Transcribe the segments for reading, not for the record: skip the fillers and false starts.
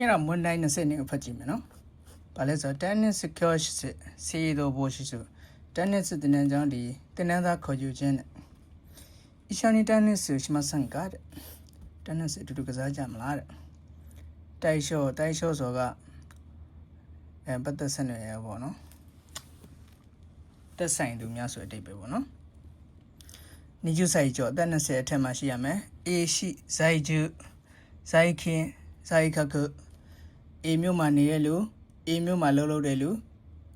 era Monday na se ni fajime no bale so tennis secure si do bo shi so tennis tinan jang di tinan da kho ju chin ishani tennis shima san ga de tennis tu tu ka sa ja mala de tai show so gaပတ်သက်ဆက်နွယ်ရပေါ့နော်တက်ဆိုင်သူများဆိုအတိတ်ပဲပေါ့နော်နိကျဆိုင်ကျော်အသက်20အထက်မှာရှိရမယ်အေရှိဇိုက်ကျူဇိုက်ခင်ဇိုက်ခခုအေမြို့မှာနေရလူအေမြို့မှာလှုပ်တဲ့လူ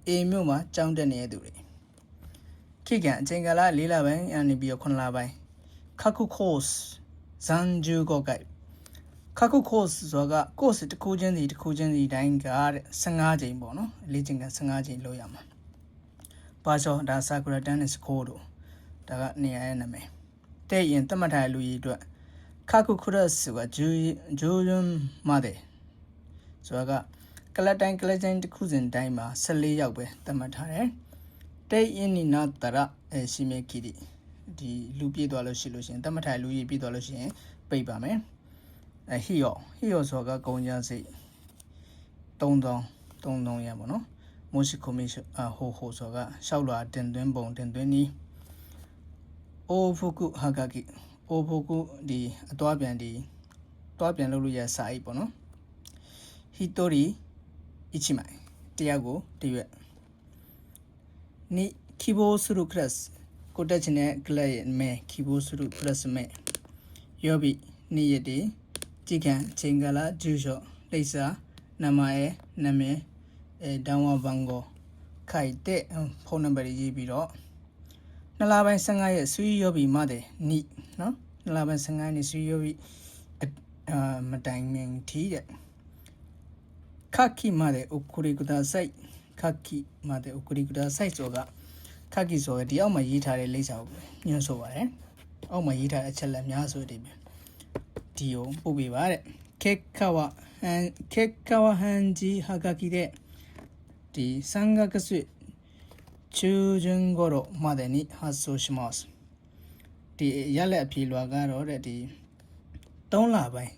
အေမြို့မှာကြောင်းတက်နေတဲ့သူတွေခိကန်အချိန်ကာလ4လပိုင်းအနေပြီး9လပိုင်းခခု course ဇန်ဂျူကိုကိုက်ခခု course ဆိုတာက course တစ်ခုချင်းစီတိုင်းက15ချိန်ပေါ့နော်လေ့ကျင့်ခန်း15ချိန်လုပ်ရမှာပါချောဒါဆာကူရာတန်နစ်ကိုတို့ဒါကနေရာရဲ့နာမည်တဲ့ရင်တတ်မှတ်ထားတဲ့လူကြီးအတွက်ခခု course ဆိုတာဂျူယွန်းမတဲ့ဆိုတာကကလတ်တိုင်းတစ်ခုစဉ်တိုင်းမှာ14ယောက်ပဲတတ်မှတ်ထားတယ်တဲ့ရင်နီနာတရရှိမေကီဒီလူပြည့်သွားလို့ရှိလို့ရှင်တတ်မှတ်ထားတဲ့လူကြီးပြည့်သွားလို့ရှိရင်ပိတ်ပါမယ်ဟီယောဆိုတာကကုန်ကြစိတ်3000ရပါတော့မိုးရှိကိုမီဟိုဆိုတာကရှောက်လွာတင်သွင်းပုံတင်သွင်းနီးအိုဖုကုဟာဂကီအိုဖုကုဒီအသွားပြန်လုပ်လို့ရစာအိပေါ့နော်ဟီတိုရီအချိမိုင်တရားကိုတရွက်နိခီဘိုဆူရုခရက်ကိုတက်ချင်တဲ့ကလပ်ရဲ့မဲခီဘိုဆူရုခရက်မဲယောဘီနိယတီကြည်ခံချိန်ကလာဂျူရှော့လိပ်စာနာမရဲ့နာမည်ဒေါင်းဝဘန်ကိုခိုက်တဲ့ဖုန်းနံပါတ်ရေးပြီးတော့2လပိုင်း15ရက်ဆွေးယောဘီမတဲ့နိနော်2လပိုင်း15ရက်နေ့ဆွေးယောဘီမတိုင်မင်ထီးတဲ့ခါကီမတဲ့ဥကူရီကူတာဆိုင်ခါကီမတဲ့ဥကူရီကူတာဆိုင်ဆိုကခါကီဆိုဒီအောက်မှာရေးထားတဲ့လိပ်စာကိုညွှန်ဆိုပါတယ်အောက်မှာရေးထားတဲ့အချက်လက်များဆိုတဲ့ဒီကိုပို့ပေးပါတဲ့ခေခဝဟန်ဂျီဟာဂကီတဲ့ဒီစံဂကဆွချူဂျန်ဂိုရိုမာဒနီဟာဆိုရှမတ်ဒီရလက်အဖြေလွာကတော့တဲ့ဒီ3လပိုင်း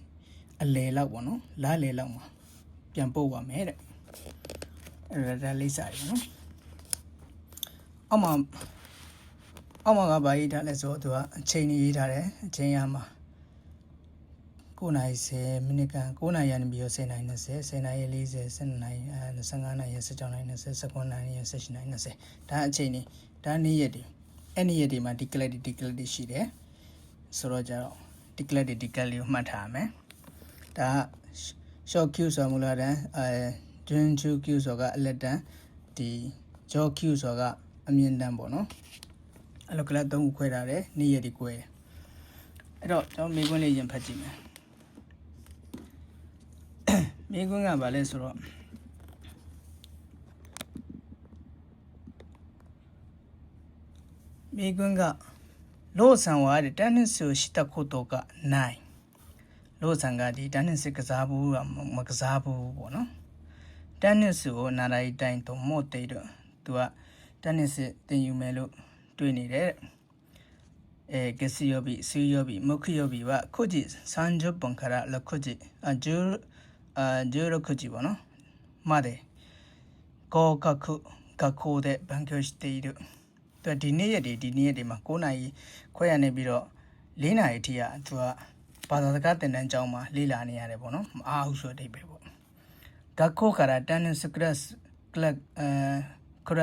အလယ်လောက်ပေါ့နော်လားလယ်လောက်မှာပြန်ပို့ပါမယ်တဲ့အဲ့ဒါလိပ်စာရနော်အောက်မှာကဘာရေးထားလဲဆိုတော့သူကအချိန်ရေးထားတယ်အချိန်ရမှာ9:10မိနစ်ကန်9:00ရနေပြီးတော့10:20 10:40 12:25 16:20 19:20 18:20ဒါအချိန်နေဒါနေ့ရက်တွေအဲ့နေ့ရက်တွေမှာဒီကလစ်တွေရှိတယ်ဆိုတော့ကြတော့ဒီကလစ်ကိုမှတ်ထားရမယ်ဒါ short queue ဆိုမူလာတန်းတွင်ချူ queue ဆိုကအလက်တန်းဒီ jaw queue ဆိုကအမြင့်တန်းပေါ့နော်အဲ့လိုကလစ်3ခုခွဲထားတယ်နေ့ရက်တွေ꿰တယ်အဲ့တော့ကျွန်တော်မေးခွန်းလေးရင်ဖတ်ကြည့်မယ်မေးခွန်းကဘာလဲဆိုတော့မေးခွန်းကローさんはテニスをしたことがないローさんがテニスကစားဘူးမကစားဘူးပေါ့နော်テニスを習いたいと思っているသူကテニスသင်ယူမယ်လို့တွေးနေတယ်月曜日水曜日木曜日は9時30分から6時16時ပေါ့နော်まで合格学校で勉強しているသူဒီနေ့ရက်တွေမှာ9နာရီခွဲရနေပြီးတော့4နာရီထိကသူကဘာသာစကားသင်တန်းကျောင်းမှာလေ့လာနေရတယ်ပေါ့နော်မအားဘူးဆိုတဲ့အဓိပ္ပာယ်ပေါ့学校からテニスクラ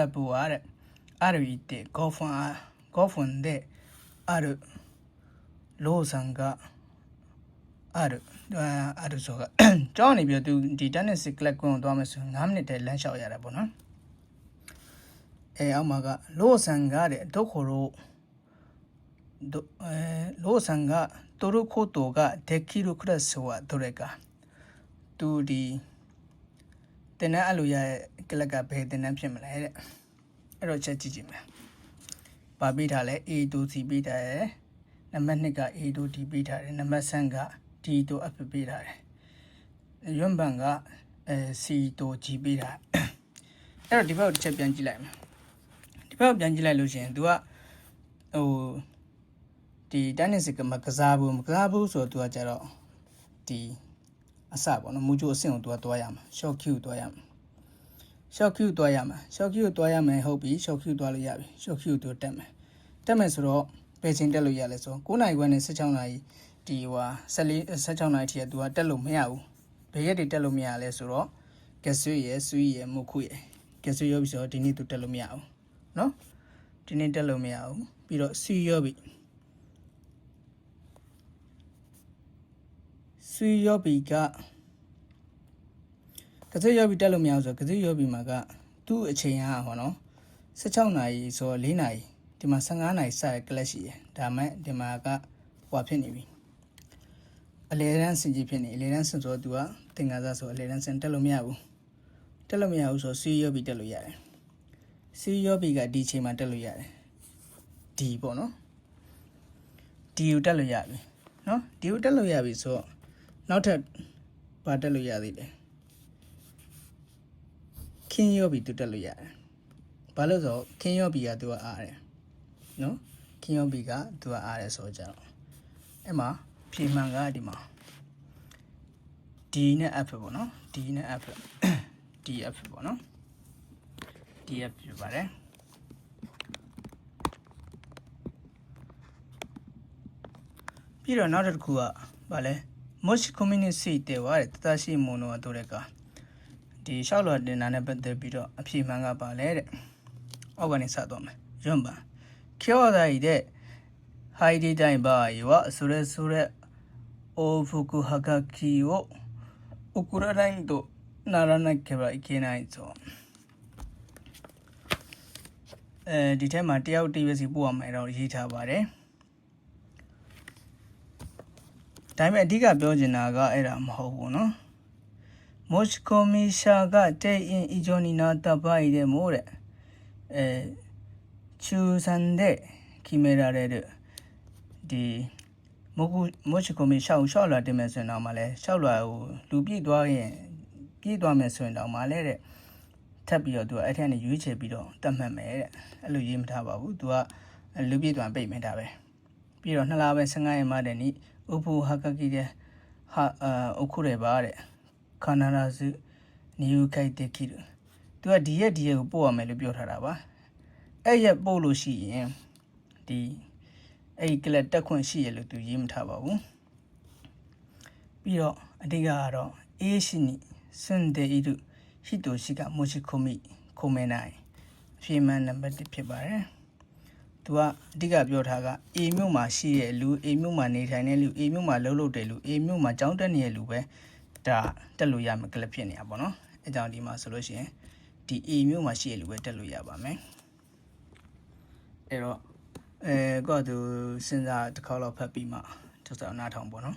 ブはある行って5分であるローさんがあるဆိုကကျောင်းနေပြီးတော့သူဒီ tennis club ကိုသွားမယ်ဆိုရင်9မိနစ်တည်းလမ်းလျှောက်ရတာပေါ့နော်အောက်မှာကローさんがどこローさんが取ることができるクラスはどれかသူဒီတင်တဲ့အလိုရတဲ့ကလပ်ကဘယ်တင်တန်းဖြစ်မလဲတဲ့အဲ့တော့ချက်ကြည့်မယ်ပါပေးထားလဲ A to C ပေးထားတယ်နံပါတ်2က A to D ပေးထားတယ်နံပါတ်3က D to F ပေးထားတယ်ရွံ့ပန်ကC to G ပေးထားအဲ့တော့ဒီဘက်ကိုတစ်ချက်ပြန်ကြည့်လိုက်မယ်ဒီဘက်ကိုပြန်ကြည့်လိုက်လို့ရှိရင် तू ကဒီ tennis ကမကစားဘူးဆိုတော့ तू ကကြတော့ဒီ အစပေါ့နော်မူဂျိုအဆင့်ကိုသူကတွားရမှာ short queue တွားရမှာ short queue တွားရမှာ short queue တွားရမယ်ဟုတ်ပြီ short queue တွားလို့ရပြီ short queue သူတက်မယ်ဆိုတော့ဘယ်ချိန်တက်လို့ရလဲဆိုတော့9နာရီခွဲနဲ့16နာရီဒီဟို16နာရီထိကသူကတက်လို့မရဘူးဘယ်ရက်တွေတက်လို့မရလဲဆိုတော့ကဆွေရယ်ဆွေရယ်မုခုရယ်ကဆွေရောပြီဆိုတော့ဒီနေ့သူတက်လို့မရဘူးเนาะဒီနေ့တက်လို့မရဘူးပြီးတော့ဆွေရောပြီဆွေရောပြီကဆွေရောပြီတက်လို့မရဘူးဆိုတော့ဆွေရောပြီမှာကသူ့အချိန်ကဟောနော်16နာရီဆိုတော့4နာရီဒီမှာ15နာရီစတဲ့ class ရှိတယ်ဒါမှဒီမှာကဟွာဖြစ်နေပြီအလေတန်းစင်ကြီးဖြစ်နေအလေတန်းစင်ဆိုတော့ तू ကသင်္ကန်းစားဆိုအလေတန်းစင်တက်လို့မရဘူးဆိုတော့စီရော့ဘီတက်လို့ရတယ်စီရော့ဘီကဒီအချိန်မှာတက်လို့ရတယ်ဒီပေါ့နော်ဒီကိုတက်လို့ရပြီနော်ဒီကိုတက်လို့ရပြီဆိုတော့နောက်ထပ်ဘာတက်လို့ရသေးလဲခင်းရော့ဘီသူတက်လို့ရတယ်ဘာလို့ဆိုတော့ခင်းရော့ဘီက तू ကအားတယ်နော်ခင်းရော့ဘီက तू ကအားတယ်ဆိုတော့ကြတော့အဲ့မှာဖြေမှန်ကဒီမှာ D နဲ့ F ပေါ့နော် D နဲ့ F DF ပေါ့နော် DF ဖြစ်ပါတယ်ပြီးတော့နောက်တစ်ခုကဗာလဲ Mosh community တဲ့ဝါတဲ့တသရှိမွန်တော့တို့တဲ့ကဒီလျှောက်လွှာတင်တာနဲ့ပတ်သက်ပြီးတော့အဖြေမှန်ကပါလဲတဲ့အောက်ကနေစသွားမယ်ရွံ့ပါကျော်တိုင်းတဲ့ high data တိုင်းပါရောဆိုရဲအိုဖူကူဟာဂါကီကိုဥကူရတိုင်းတို့နာရနာကေဘာအကေနိုင်ဆိုဒီထဲမှာတယောက်တည်းပဲစီပို့ရမယ်တော့ရေးထားပါတယ်ဒါပေမဲ့အဓိကပြောချင်တာကအဲ့ဒါမဟုတ်ဘူးเนาะ Mosh Komisha ကတဲ့ in Ijonina တပိုင်တဲ့မို့တဲ့ချူဆန်တဲ့ခိမေရာတဲ့ဒီMosh Komisha ကိုရှောက်လာတင်မယ်ဆိုရင်တော့မှလဲရှောက်လာဟိုလူပြည့်သွားရင်ပြည့်သွားမယ်ဆိုရင်တော့မှလဲတဲ့ထပ်ပြီးတော့သူကအဲ့ထက်နဲ့ရွေးချယ်ပြီးတော့တတ်မှတ်မယ်တဲ့အဲ့လိုရေးမထားပါဘူးသူကလူပြည့်သွားပိတ်မယ်ဒါပဲပြီးတော့2လပဲ15ရက်မှတဲ့နေ့ဥပ္ပဟာကကီတဲ့ဟာအခုရပါတဲ့ခန္ဓာရာစုနီယူခိုက်တဲ့ခီသူကဒီရက်ကိုပို့ရမယ်လို့ပြောထားတာပါအဲ့ရက်ပို့လို့ရှိရင်ဒီအဲ့ကလတ်တက်ခွင့်ရှိရလို့သူရေးမထားပါဘူးပြီးတော့အဓိကကတော့အေးရှိနိစွန်ဒေဣရုဟိတိုရှိကမိုရှိခိုမီခိုမဲနိုင်အဖြေမှန်နံပါတ်1ဖြစ်ပါတယ်သူကအဓိကပြောထားက A မြို့မှာရှိတဲ့လူ A မြို့မှာနေထိုင်တဲ့လူ A မြို့မှာလှုပ်တဲ့လူ A မြို့မှာကျောင်းတက်နေတဲ့လူပဲဒါတက်လို့ရမယ်ကလပ်ဖြစ်နေတာပေါ့နော်အဲကြောင့်ဒီမှာဆိုလို့ရှိရင်ဒီ A မြို့မှာရှိတဲ့လူပဲတက်လို့ရပါမယ်အဲ့တော့ကိုယ့်သူစဉ်းစားတစ်ခေါက်လောက်ဖတ်ပြီးမှကျောက်စာနားထောင်ပေါ့နော်